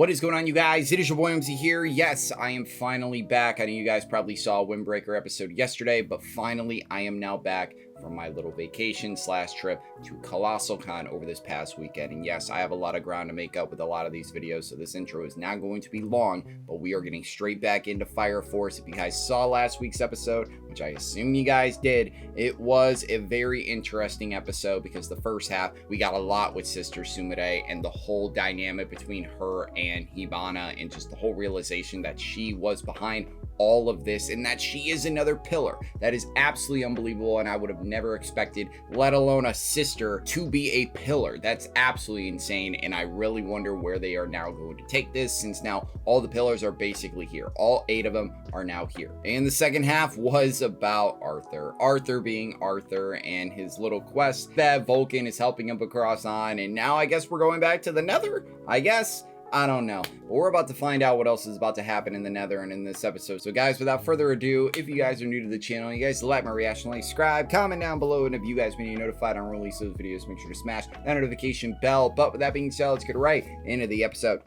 What is going on, you guys? It is your boy Omzy here. Yes, I am finally back. I know you guys probably saw a Windbreaker episode yesterday, but finally I am now back from my little vacation / trip to Colossal Con over this past weekend. And yes, I have a lot of ground to make up with a lot of these videos, so this intro is not going to be long, but we are getting straight back into Fire Force. If you guys saw last week's episode, which I assume you guys did, it was a very interesting episode because the first half, we got a lot with Sister Sumire and the whole dynamic between her and Hibana and just the whole realization that she was behind all of this and that she is another pillar. That is absolutely unbelievable, and I would have never expected, let alone a sister, to be a pillar. That's absolutely insane, and I really wonder where they are now going to take this, since now all the pillars are basically here. All 8 of them are now here. And the second half was about Arthur. Arthur being Arthur and his little quest that Vulcan is helping him across on, and now I guess we're going back to the Nether, I guess. I don't know, but we're about to find out what else is about to happen in the Nether and in this episode. So guys, without further ado, if you guys are new to the channel, you guys like my reaction, like, subscribe, comment down below, and if you guys want to be notified on release those videos, make sure to smash that notification bell. But with that being said, let's get right into the episode.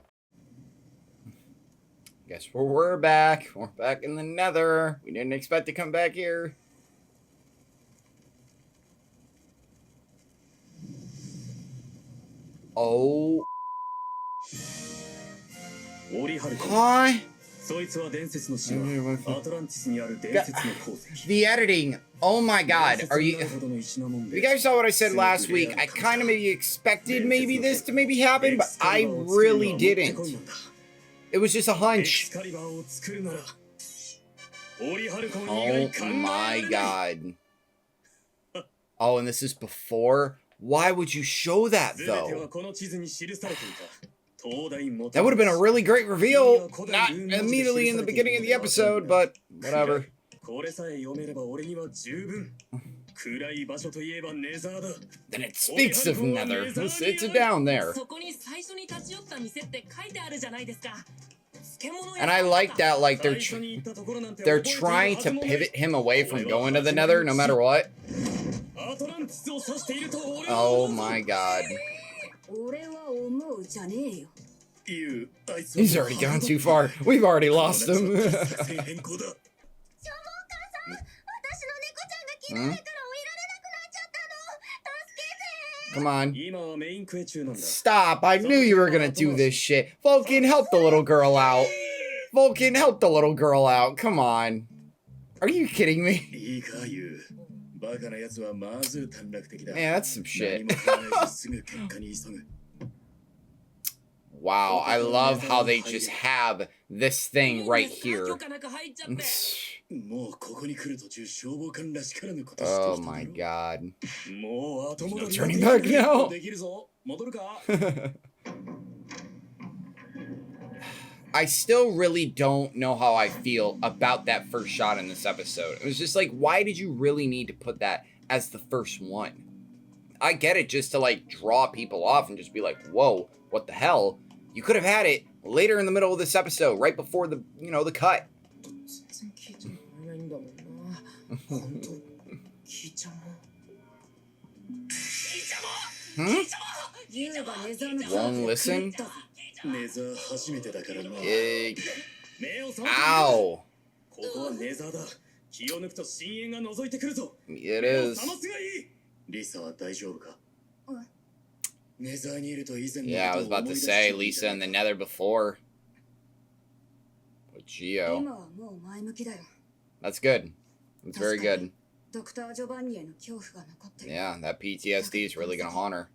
Guess we're back. We're back in the Nether. We didn't expect to come back here. Oh. Hi. The editing. Oh my god. Are you guys saw what I said last week? I kind of maybe expected this to maybe happen, but I really didn't. It was just a hunch. Oh my god. Oh, and this is before? Why would you show that though? That would have been a really great reveal. Not immediately in the beginning of the episode, but whatever. Then it speaks of Nether. It's down there. And I like that, like, they're trying to pivot him away from going to the Nether no matter what. Oh my god. He's already gone too far. We've already lost him. Come on. Stop. I knew you were gonna do this shit. Vulcan, help the little girl out. Vulcan, help the little girl out. Come on. Are you kidding me? Man, that's some shit. Wow, I love how they just have this thing right here. Oh my god. No turning back now. I still really don't know how I feel about that first shot in this episode. It was just like, why did you really need to put that as the first one? I get it, just to like draw people off and just be like, whoa, what the hell? You could have had it later in the middle of this episode, right before the, the cut. Won't listen? Ow. It is. Yeah, I was about to say Lisa in the Nether before. But Geo. That's good. That's very good. Yeah, that PTSD is really gonna haunt her.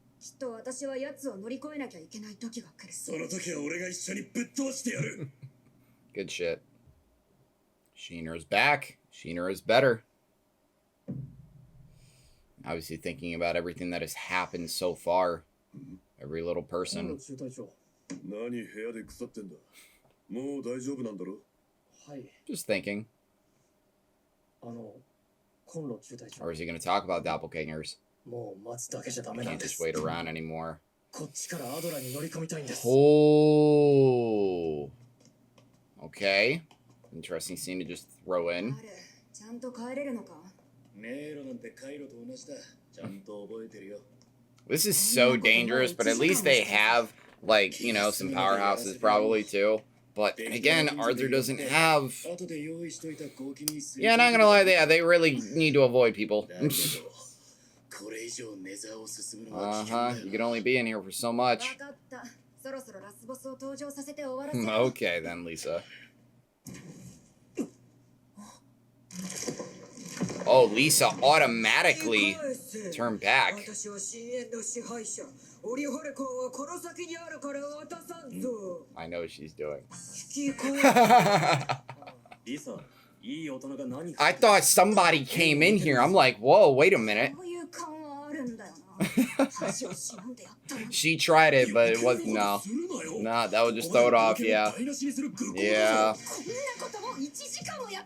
Good shit. Sheener's back. Sheener is better. Obviously thinking about everything that has happened so far. Every little person. Just thinking. Or is he going to talk about doppelgangers? Can't just wait around anymore. Oh. Okay. Interesting scene to just throw in. This is so dangerous, but at least they have Like, you know, some powerhouses probably too. But again, Arthur doesn't have... Yeah, not gonna lie, they really need to avoid people. Uh-huh, you can only be in here for so much. Okay then, Lisa. Oh, Lisa automatically turned back. I know what she's doing. I thought somebody came in here. I'm like, whoa, wait a minute. She tried it, but it was no. Nah, that would just throw it off, yeah. Yeah.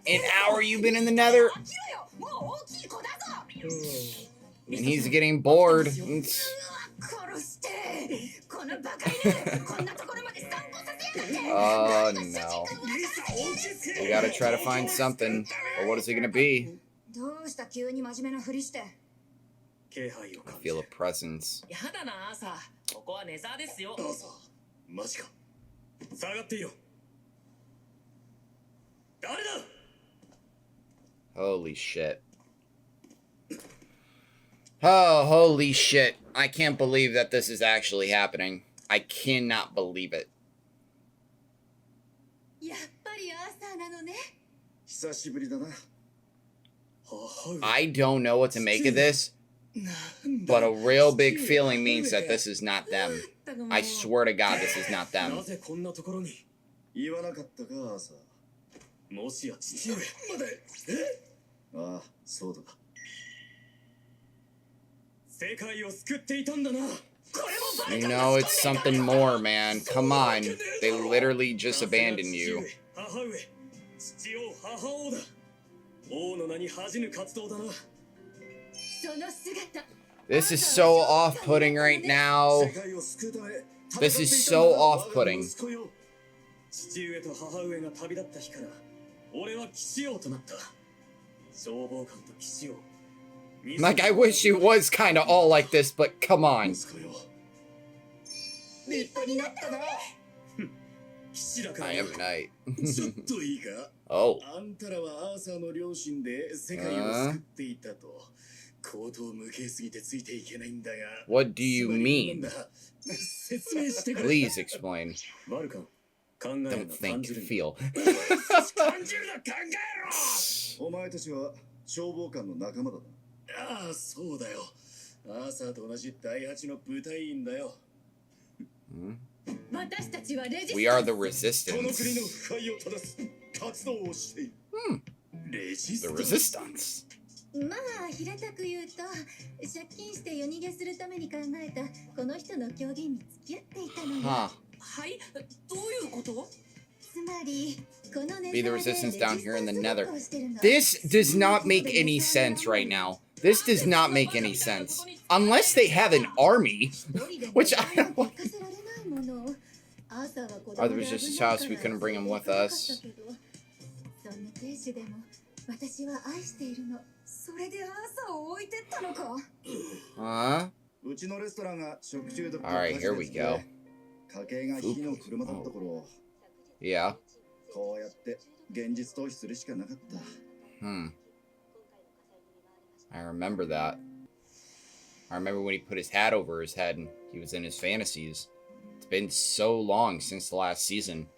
An hour you've been in the Nether? And he's getting bored. Oh no. We gotta try to find something. But what is it gonna be? I feel a presence. Holy shit. Oh, holy shit. I can't believe that this is actually happening. I cannot believe it. I don't know what to make of this, but a real big feeling means that this is not them. I swear to God, this is not them. You know, it's something more, man. Come on. They literally just abandoned you. This is so off-putting right now. This is so off-putting. Like, I wish it was kind of all like this, but come on. I am Knight. Oh. What do you mean? Please explain. Don't think, feel. We are the Resistance. The Resistance. Huh. Be the Resistance down here in the Nether. This does not make any sense right now. This does not make any sense. Unless they have an army, which I don't know. Arthur was just his house, we couldn't bring him with us. Huh? Alright, here we go. Oh. Yeah. I remember that. I remember when he put his hat over his head and he was in his fantasies. It's been so long since the last season.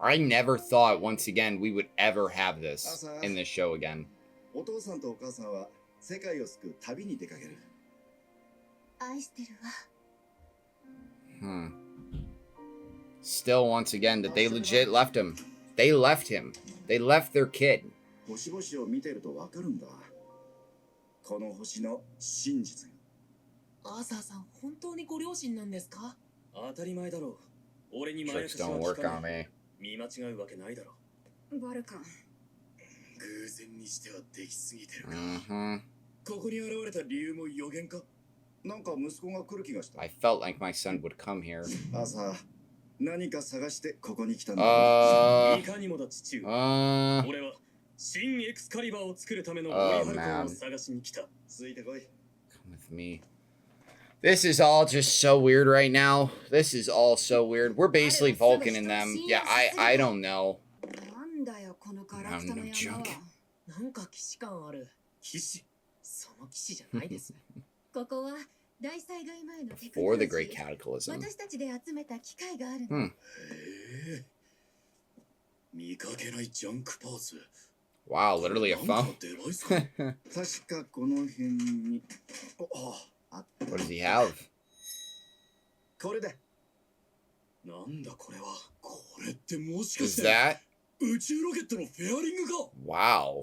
I never thought, once again, we would ever have this in this show again. Still, once again, that they legit left him. They left him. They left their kid. Tricks don't work on me. I felt like my son would come here. Oh man. Come with me. This is all just so weird right now. This is all so weird. We're basically Vulcan in them. Yeah, I don't know. I'm no junk. Before the Great Cataclysm. Wow, literally a phone. What does he have? Is that? Wow.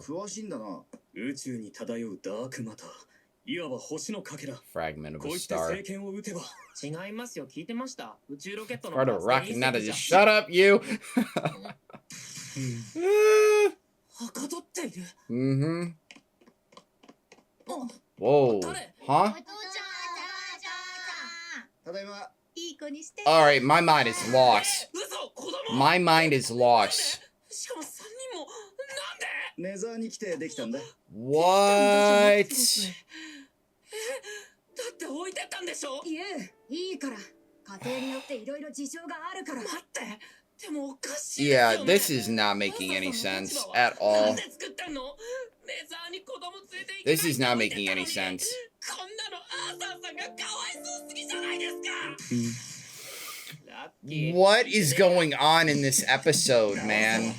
Fragment of a star. Part of a rocket, not a just shut up, you. Mm-hmm. Whoa. Huh? Alright, my mind is lost. My mind is lost. What? Yeah, this is not making any sense at all. This is not making any sense. What is going on in this episode, man?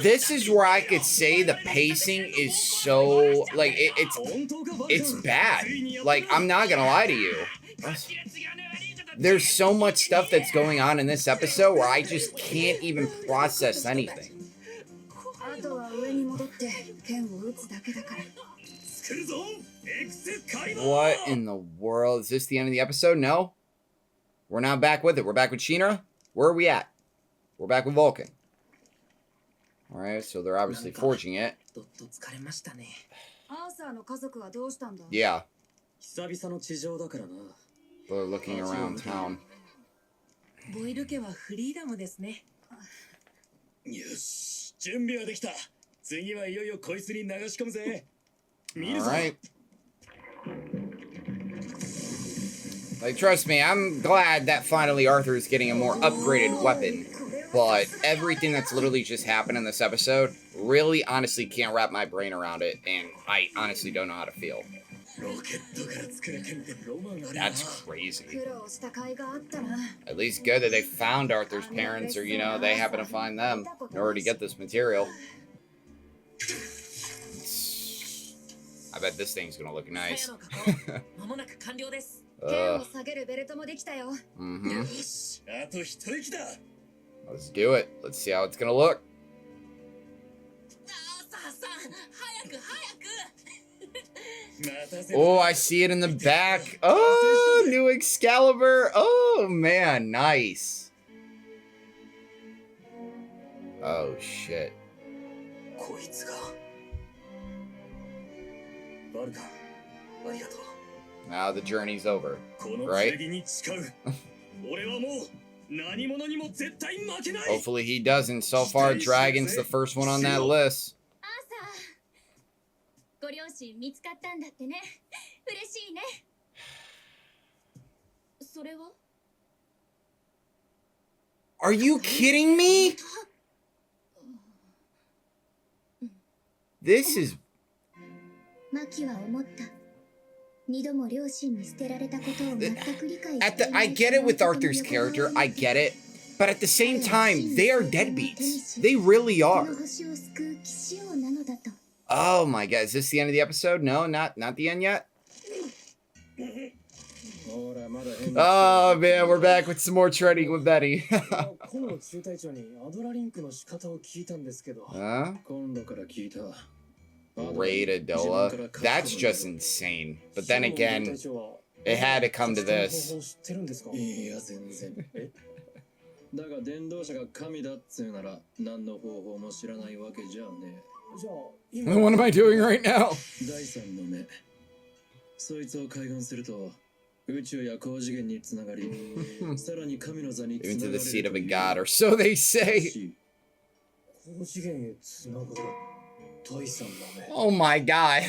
This is where I could say the pacing is so, like, it's bad. Like, I'm not gonna lie to you. There's so much stuff that's going on in this episode where I just can't even process anything. What in the world? Is this the end of the episode? No? We're not back with it. We're back with Shinra? Where are we at? We're back with Vulcan. Alright, so they're obviously forging it. Yeah. They're looking around town. Alright. Like, trust me, I'm glad that finally Arthur is getting a more upgraded weapon. But everything that's literally just happened in this episode, really, honestly, can't wrap my brain around it. And I honestly don't know how to feel. That's crazy. At least good that they found Arthur's parents, or, you know, they happen to find them in order to get this material. I bet this thing's gonna look nice. Mm-hmm. Let's do it. Let's see how it's gonna look. Oh, I see it in the back. Oh, new Excalibur. Oh, man, nice. Oh, shit. Now the journey's over, right? Hopefully he doesn't. So far, Dragon's the first one on that list. Are you kidding me? This is... I get it with Arthur's character, I get it. But at the same time, they are deadbeats. They really are. Oh my god, is this the end of the episode? No, not the end yet? Oh man, we're back with some more trading with Betty. Huh? Raid Adola. That's just insane. But then again, it had to come to this. What am I doing right now? Even to the seat of a god, or so they say. Oh my god.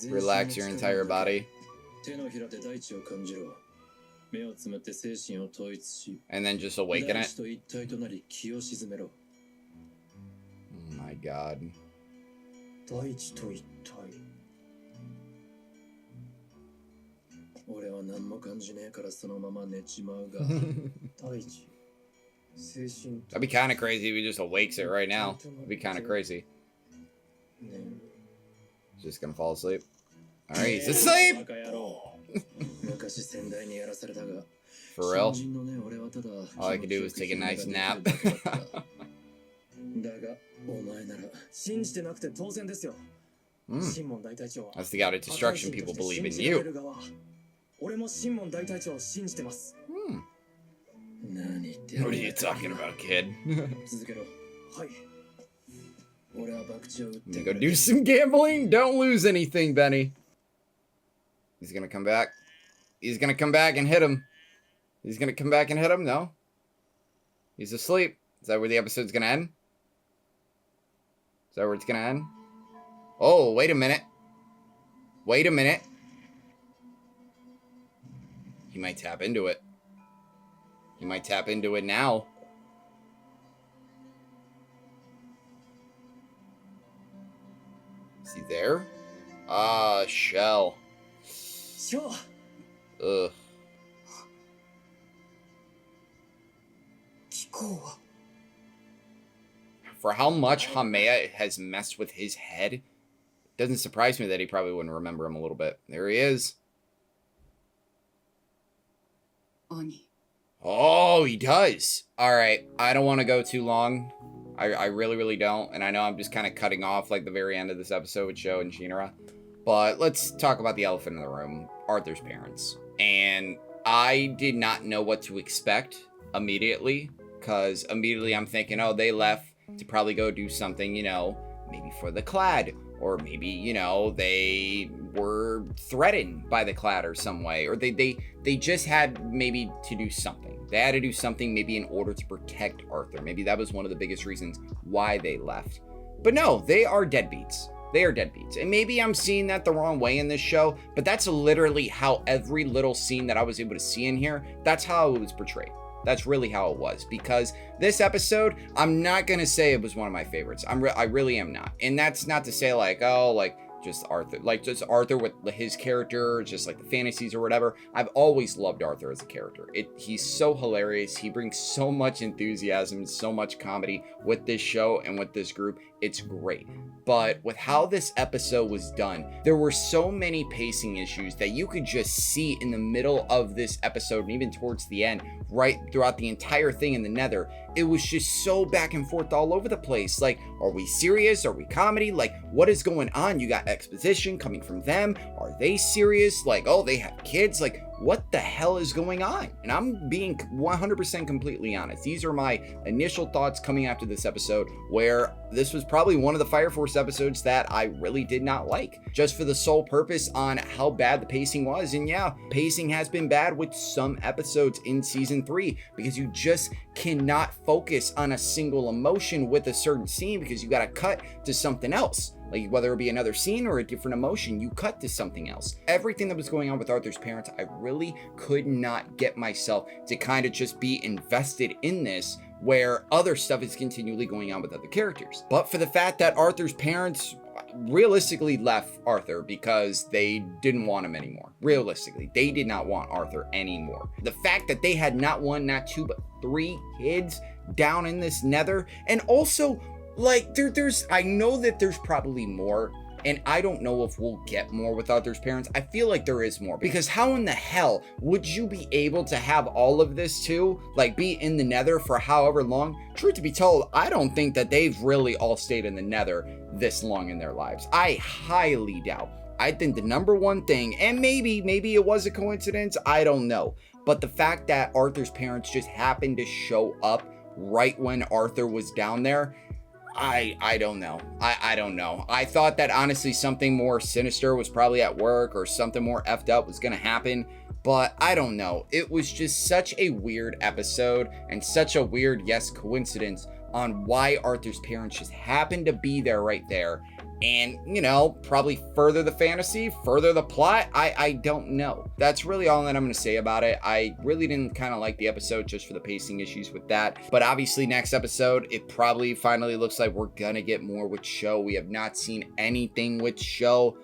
Relax your entire body. And then just awaken it. Oh my god. That'd be kind of crazy if he just awakes it right now. That'd be kind of crazy. He's just gonna fall asleep. Alright, he's asleep! For real? All I could do was take a nice nap. That's the god of destruction. People believe in you. What are you talking about, kid? Go do some gambling. Don't lose anything, Benny. He's gonna come back. He's gonna come back and hit him. He's gonna come back and hit him? No. He's asleep. Is that where the episode's gonna end? Is that where it's gonna end? Oh, wait a minute. Wait a minute. He might tap into it. He might tap into it now. Is he there? Ah, Shell. Ugh. For how much Hamea has messed with his head, it doesn't surprise me that he probably wouldn't remember him a little bit. There he is. Ani. Oh, he does. All right, I don't want to go too long. I really, really don't. And I know I'm just kind of cutting off like the very end of this episode with Sho and Shinra. But let's talk about the elephant in the room, Arthur's parents. And I did not know what to expect immediately, because immediately I'm thinking, oh, they left to probably go do something, you know, maybe for the Clad, or maybe, you know, they were threatened by the Clad or some way, or they just had maybe to do something. They had to do something maybe in order to protect Arthur. Maybe that was one of the biggest reasons why they left. But no, they are deadbeats. They are deadbeats. And maybe I'm seeing that the wrong way in this show, but that's literally how every little scene that I was able to see in here, that's how it was portrayed. That's really how it was, because this episode, I'm not going to say it was one of my favorites. I really am not. And that's not to say like, oh, like just Arthur with his character, just like the fantasies or whatever. I've always loved Arthur as a character. He's so hilarious. He brings so much enthusiasm, so much comedy with this show and with this group. It's great. But with how this episode was done, there were so many pacing issues that you could just see in the middle of this episode and even towards the end, right throughout the entire thing in the Nether. It was just so back and forth all over the place. Like, are we serious? Are we comedy? Like, what is going on? You got exposition coming from them. Are they serious? Like, oh, they have kids? Like, what the hell is going on? And I'm being 100% completely honest. These are my initial thoughts coming after this episode, where this was probably one of the Fire Force episodes that I really did not like, just for the sole purpose on how bad the pacing was. And yeah, pacing has been bad with some episodes in season 3, because you just cannot focus on a single emotion with a certain scene, because you got to cut to something else. Like, whether it be another scene or a different emotion, you cut to something else. Everything that was going on with Arthur's parents, I really could not get myself to kind of just be invested in this, where other stuff is continually going on with other characters. But for the fact that Arthur's parents realistically left Arthur because they didn't want him anymore. Realistically, they did not want Arthur anymore. The fact that they had not one, not two, but 3 kids down in this Nether, and also, like, there's I know that there's probably more, and I don't know if we'll get more with Arthur's parents. I feel like there is more, because how in the hell would you be able to have all of this too, like be in the Nether for however long? Truth to be told, I don't think that they've really all stayed in the Nether this long in their lives. I highly doubt. I think the number one thing, and maybe it was a coincidence, I don't know, but the fact that Arthur's parents just happened to show up right when Arthur was down there, I don't know. I don't know. I thought that honestly something more sinister was probably at work or something more effed up was gonna happen. But I don't know. It was just such a weird episode and such a weird, yes, coincidence on why Arthur's parents just happened to be there right there. And, you know, probably further the fantasy, further the plot. I don't know. That's really all that I'm going to say about it. I really didn't kind of like the episode just for the pacing issues with that. But obviously next episode, it probably finally looks like we're going to get more with Sho. We have not seen anything with Sho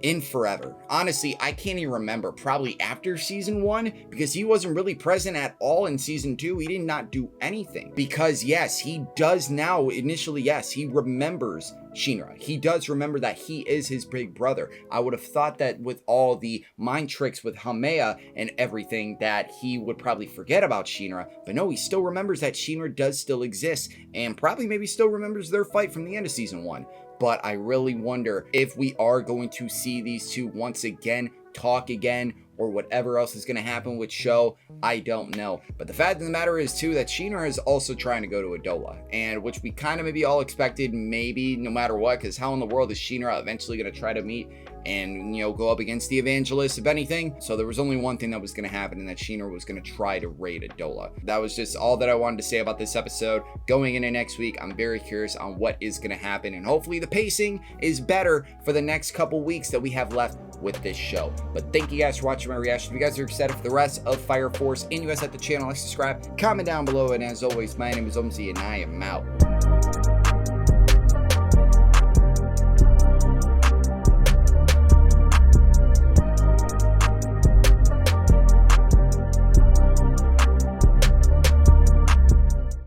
in forever. Honestly, I can't even remember. Probably after season 1, because he wasn't really present at all in season 2. He did not do anything. Because yes, he does now, initially, yes, he remembers Shinra. He does remember that he is his big brother. I would have thought that with all the mind tricks with Hamea and everything that he would probably forget about Shinra, but no, he still remembers that Shinra does still exist and probably maybe still remembers their fight from the end of season 1. But I really wonder if we are going to see these two once again talk again, or whatever else is going to happen with Sho. I don't know. But the fact of the matter is too that Shinra is also trying to go to Adola, and which we kind of maybe all expected, maybe no matter what, because how in the world is Shinra eventually going to try to meet and, you know, go up against the Evangelist, if anything? So there was only one thing that was going to happen, and that Shinra was going to try to raid Adola. That was just all that I wanted to say about this episode. Going into next week, I'm very curious on what is going to happen, and hopefully the pacing is better for the next couple weeks that we have left with this show. But thank you guys for watching my reaction. If you guys are excited for the rest of Fire Force and you guys at the channel, like, subscribe, comment down below, and as always, my name is Omzy and I am out.